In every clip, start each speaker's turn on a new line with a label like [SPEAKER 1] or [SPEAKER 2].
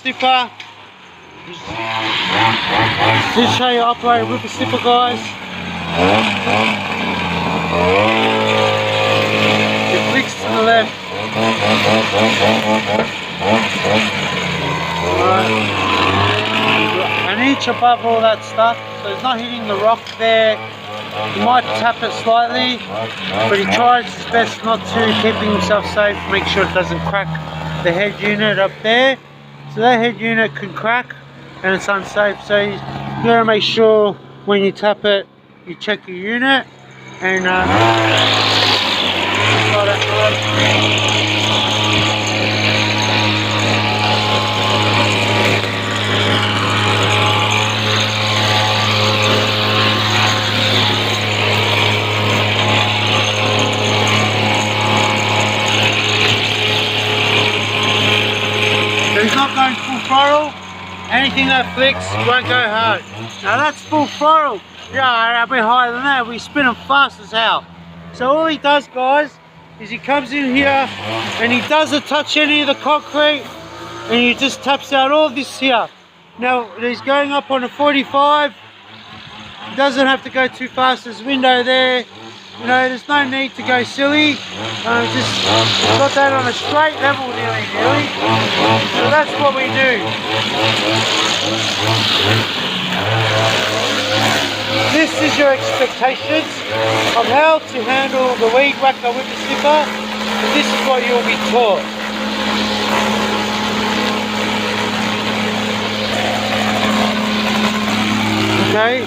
[SPEAKER 1] snipper. This is how you operate a whipper snipper, guys. It flicks to the left. An inch above all that stuff, so it's not hitting the rock there. He might tap it slightly, but he tries his best not to, keeping himself safe, make sure it doesn't crack the head unit up there. So that head unit can crack and it's unsafe, so you gotta make sure when you tap it, you check your unit and he's not going full throttle. Anything that flicks won't go hard. Now that's full throttle. Yeah, a bit higher than that. We spin him fast as hell. So all he does, guys, is he comes in here and he doesn't touch any of the concrete and he just taps out all this here. Now he's going up on a 45. He doesn't have to go too fast. There's a window there. You know, there's no need to go silly. Just got that on a straight level nearly. So that's what we do. This is your expectations of how to handle the weed whacker with the snipper. And this is what you'll be taught. Okay.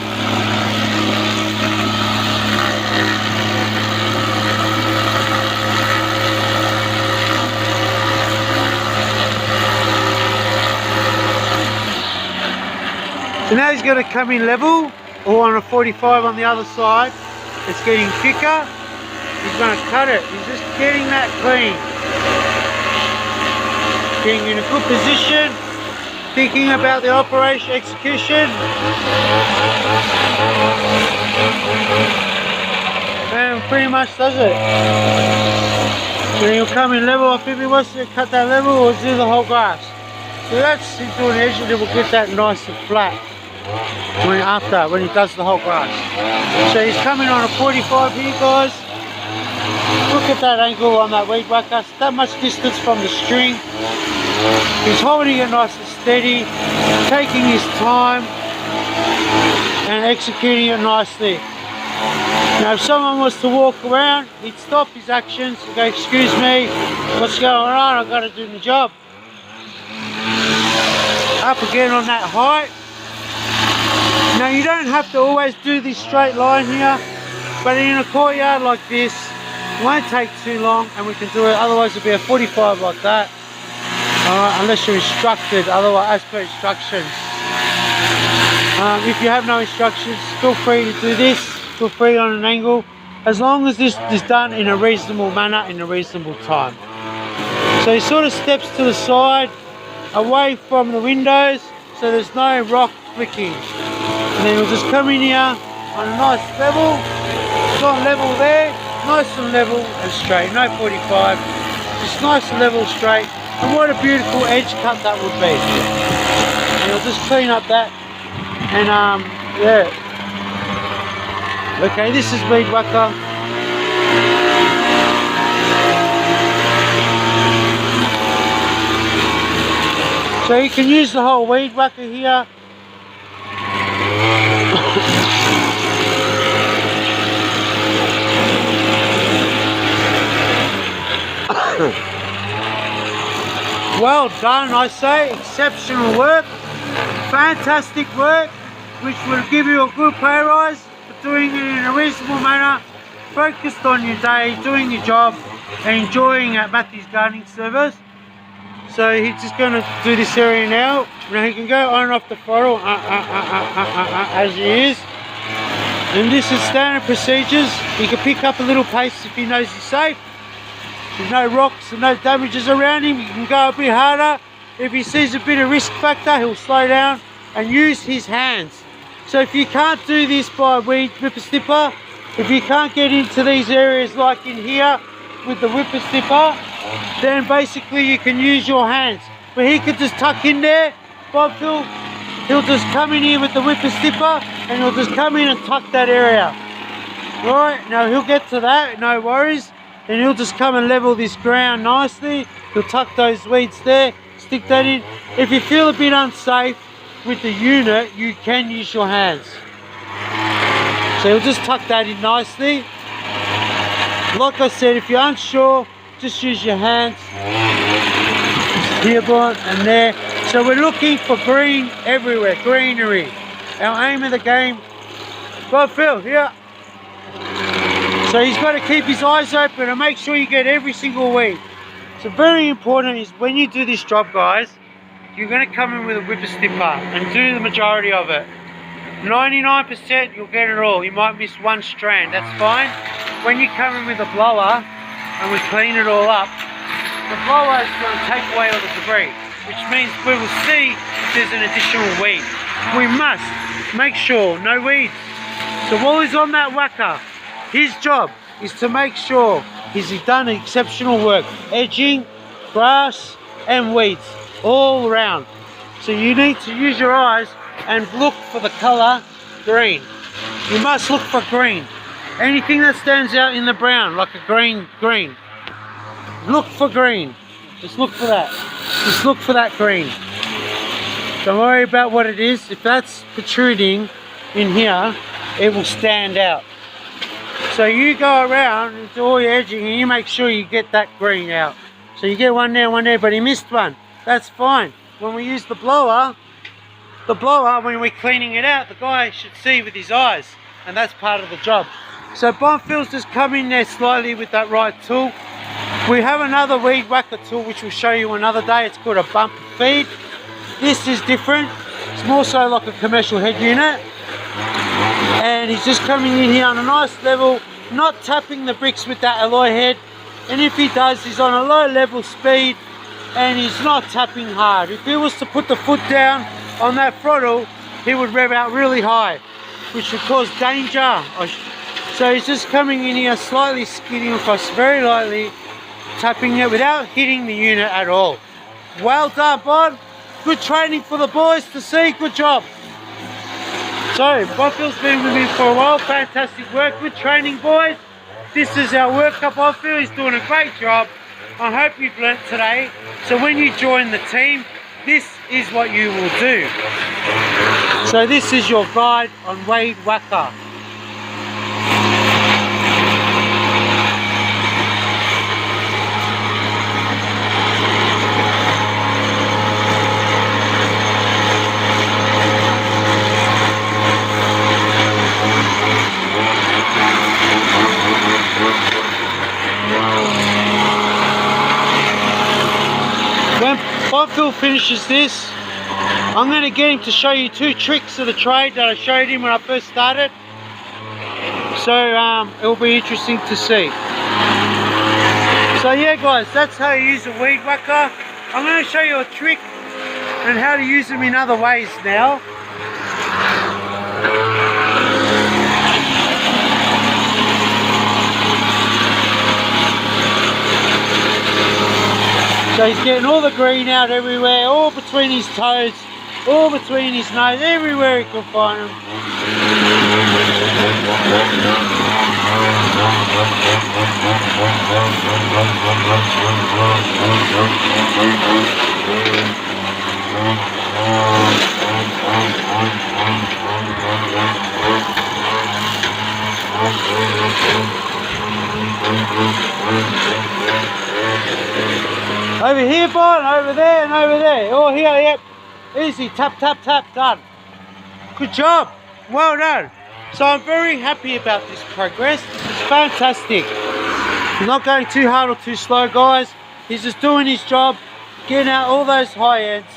[SPEAKER 1] So now he's going to come in level, or on a 45 on the other side. It's getting thicker. He's going to cut it. He's just getting that clean. Getting in a good position. Thinking about the operation execution. And pretty much does it. So he'll come in level. If he wants to cut that level or do the whole grass. So that's into an edge and it will get that nice and flat. When he does the whole grass. So he's coming on a 45 here, guys. Look at that angle on that weed whacker. That much distance from the string. He's holding it nice and steady, taking his time and executing it nicely. Now if someone was to walk around, he'd stop his actions and go, excuse me, what's going on? I've got to do my job. Up again on that height. Now you don't have to always do this straight line here, but in a courtyard like this, it won't take too long and we can do it. Otherwise it'll be a 45 like that, unless you're instructed, otherwise as per instructions. If you have no instructions, feel free to do this, feel free on an angle, as long as this is done in a reasonable manner, in a reasonable time. So he sort of steps to the side, away from the windows, so there's no rock flicking. And then we'll just come in here on a nice level. It's on level there, nice and level and straight, no 45. Just nice and level, straight. And what a beautiful edge cut that would be. And we'll just clean up that. And yeah. Okay, this is weed whacker. So you can use the whole weed whacker here. Well done, I say. Exceptional work. Fantastic work, which will give you a good pay rise for doing it in a reasonable manner, focused on your day, doing your job, and enjoying at Matthew's gardening service. So he's just going to do this area now. Now he can go on and off the throttle as he is. And this is standard procedures. He can pick up a little pace if he knows he's safe. There's no rocks and no damages around him. He can go a bit harder. If he sees a bit of risk factor, he'll slow down and use his hands. So if you can't do this by weed whipper snipper, if you can't get into these areas like in here with the whipper snipper, then basically you can use your hands. but he could just tuck in there. Bob Phil, he'll just come in here with the whipper snipper and he'll just come in and tuck that area. Right, now he'll get to that, no worries. Then he'll just come and level this ground nicely. He'll tuck those weeds there, stick that in. If you feel a bit unsafe with the unit, you can use your hands. So he'll just tuck that in nicely. Like I said, if you're unsure, just use your hands. Here, Brian, and there. So we're looking for green everywhere, greenery. Our aim of the game. Go Phil, here. So he's got to keep his eyes open and make sure you get every single weed. So very important is when you do this job, guys, you're going to come in with a whipper snipper and do the majority of it. 99% you'll get it all. You might miss one strand, that's fine. When you come in with a blower and we clean it all up, the blower is going to take away all the debris, which means we will see if there's an additional weed. We must make sure no weeds. So while he's on that wacker, his job is to make sure he's done exceptional work. Edging, grass and weeds all around. So you need to use your eyes and look for the colour green. You must look for green. Anything that stands out in the brown, like a green. Look for green. Just look for that. Just look for that green. Don't worry about what it is. If that's protruding in here, it will stand out. So you go around and do all your edging and you make sure you get that green out. So you get one there, but he missed one. That's fine. When we use the blower, when we're cleaning it out, the guy should see with his eyes, and that's part of the job. So Bonfield's just come in there slightly with that right tool. We have another weed whacker tool which we'll show you another day. It's called a bumper feed. This is different. It's more so like a commercial head unit. And he's just coming in here on a nice level, not tapping the bricks with that alloy head. And if he does, he's on a low level speed and he's not tapping hard. If he was to put the foot down on that throttle, he would rev out really high, which would cause danger. So he's just coming in here, slightly skidding across very lightly, tapping it without hitting the unit at all. Well done, Bob. Good training for the boys to see. Good job. So, Bonfield's been with me for a while. Fantastic work. Good training, boys. This is our worker, Bonfield. He's doing a great job. I hope you've learnt today. So when you join the team, this is what you will do. So this is your guide on weed whacker. When Bonfield finishes this, I'm going to get him to show you two tricks of the trade that I showed him when I first started. So it will be interesting to see. So yeah guys, that's how you use a weed whacker. I'm going to show you a trick and how to use them in other ways now. So he's getting all the green out everywhere, all between his toes, all between his nose, everywhere he can find them. Over here, Bon, over there and over there. Oh, here, yep. Easy, tap, tap, tap, done. Good job, well done. So I'm very happy about this progress. It's fantastic. He's not going too hard or too slow, guys. He's just doing his job, getting out all those high ends.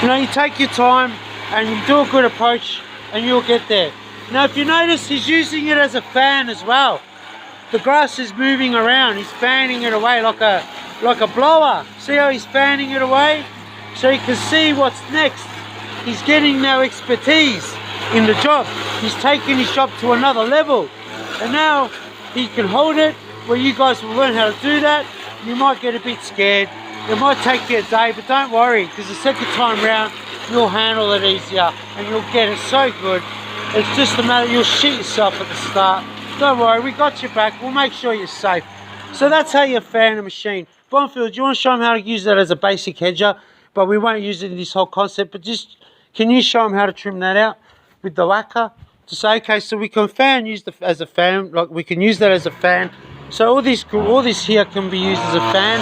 [SPEAKER 1] You know, you take your time and you do a good approach and you'll get there. Now, if you notice, he's using it as a fan as well. The grass is moving around. He's fanning it away like a blower. See how he's fanning it away? So you can see what's next. He's getting now expertise in the job. He's taking his job to another level. And now he can hold it where you guys will learn how to do that. You might get a bit scared, It might take you a day, but don't worry, because the second time round you'll handle it easier and you'll get it so good. It's just a matter, you'll shit yourself at the start. Don't worry, we got your back. We'll make sure you're safe. So that's how you fan a machine. Bonfield, do you want to show them how to use that as a basic hedger? But we won't use it in this whole concept, but just, can you show them how to trim that out with the wacker? To say, okay, so we can use as a fan, like we can use that as a fan. So all this here can be used as a fan,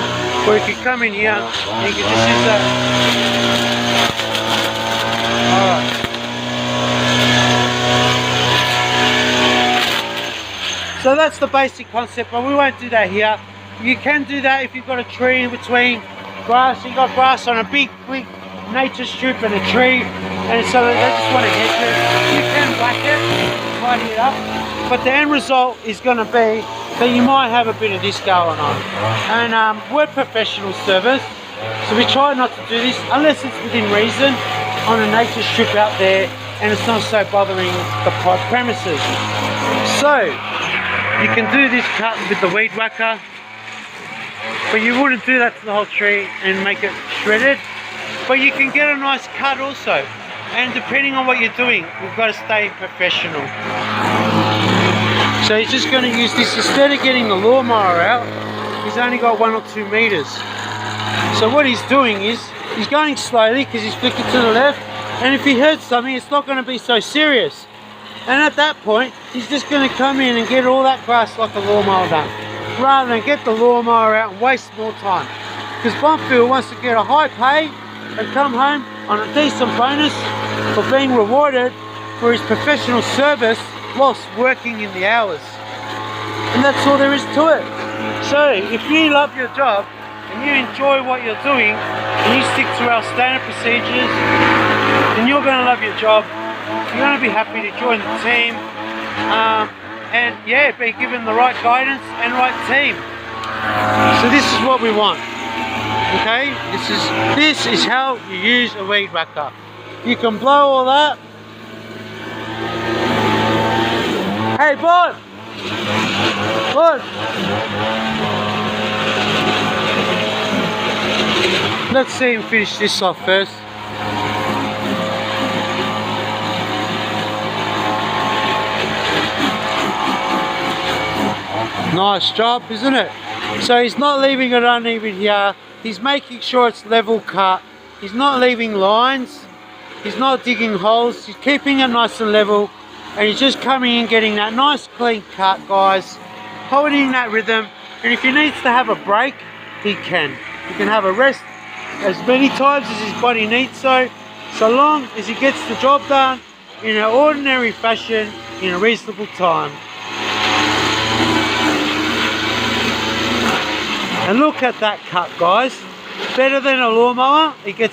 [SPEAKER 1] or you can come in here and you can just use that. Alright. So that's the basic concept, but we won't do that here. You can do that if you've got a tree in between grass. You've got grass on a big nature strip and a tree, and so they just want to hedge it. You can whack it, tidy it up, but the end result is going to be that you might have a bit of this going on. And we're professional service, so we try not to do this unless it's within reason on a nature strip out there and it's not so bothering the premises. So you can do this cut with the weed whacker, but you wouldn't do that to the whole tree and make it shredded. But you can get a nice cut also, and depending on what you're doing, we've got to stay professional. So he's just going to use this, instead of getting the lawnmower out, he's only got 1 or 2 meters. So what he's doing is, he's going slowly because he's flicking to the left, and if he hurts something, it's not going to be so serious. And at that point, he's just going to come in and get all that grass like a lawnmower done, rather than get the lawnmower out and waste more time. Because Bonfield wants to get a high pay and come home on a decent bonus for being rewarded for his professional service whilst working in the hours. And that's all there is to it. So if you love your job and you enjoy what you're doing and you stick to our standard procedures, then you're going to love your job. You're going to be happy to join the team, and yeah, be given the right guidance and right team. So this is what we want. Okay, this is how you use a weed whacker. You can blow all that. Hey, Bud! Bud! Let's see him finish this off first. Nice job, isn't it? So he's not leaving it uneven here. He's making sure it's level cut. He's not leaving lines. He's not digging holes. He's keeping it nice and level. And he's just coming in, getting that nice clean cut, guys. Holding that rhythm. And if he needs to have a break, he can. He can have a rest as many times as his body needs so long as he gets the job done in an ordinary fashion in a reasonable time. And look at that cut, guys. Better than a lawnmower. It gets